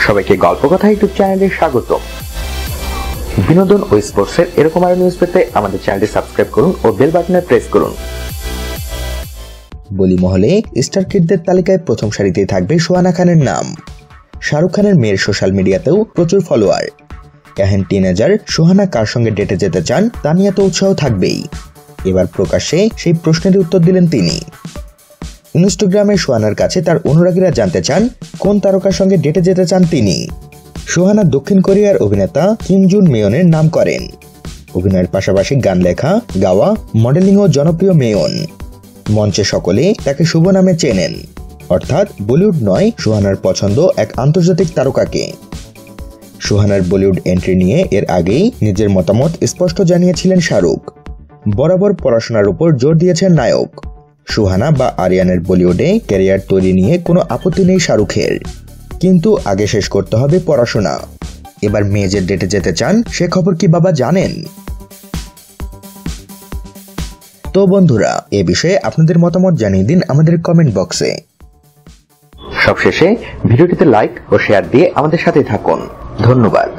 সবাইকে গল্প কথা ইউটিউব চ্যানেলে স্বাগত। বিনোদন ও স্পোর্টসের এরকম আরো নিউজ পেতে আমাদের চ্যানেলটি সাবস্ক্রাইব করুন ও বেল বাটনে প্রেস করুন। বলি মহলে স্টার কিডদের তালিকায় প্রথম সারিতেই থাকবে সোহানা খানের নাম। শাহরুখ খানের মেয়ের সোশ্যাল মিডিয়াতেও প্রচুর ফলোয়ার। এখন টিনেজার সোহানা কার সঙ্গে ডেটে যেতে চান তা নিয়ে তো উৎসাহ থাকবেই। এবার প্রকাশ্যে সেই প্রশ্নের উত্তর দিলেন তিনি। ইনস্টাগ্রামে সোহানার কাছে তার অনুরাগীরা জানতে চান কোন তারকার সঙ্গে ডেটে যেতে চান তিনি। সোহানা দক্ষিণ কোরিয়ার অভিনেতা কিম জুন মেয়নের নাম করেন। অভিনয়ের পাশাপাশি গান লেখা, গাওয়া, মডেলিং ও জনপ্রিয় মেয়ন। মঞ্চে সকলে তাকে শুভ নামে চেনেন, অর্থাৎ বলিউড নয়, সোহানার পছন্দ এক আন্তর্জাতিক তারকাকে। সোহানার বলিউড এন্ট্রি নিয়ে এর আগেই নিজের মতামত স্পষ্ট জানিয়েছিলেন শাহরুখ। বরাবর পড়াশোনার উপর জোর দিয়েছেন নায়ক। সোহানা বা আরিয়ানের বলিউডে ক্যারিয়ার তৈরি নিয়ে কোনো আপত্তি নেই শাহরুখের, কিন্তু আগে শেষ করতে হবে পড়াশোনা। এবার মেয়ে যে ডেটে যেতে চান সে খবর কি বাবা জানেন? তো বন্ধুরা, এ বিষয়ে আপনাদের মতামত জানিয়ে দিন আমাদের কমেন্ট বক্সে। সবশেষে ভিডিওটিতে লাইক ও শেয়ার দিয়ে আমাদের সাথে থাকুন। ধন্যবাদ।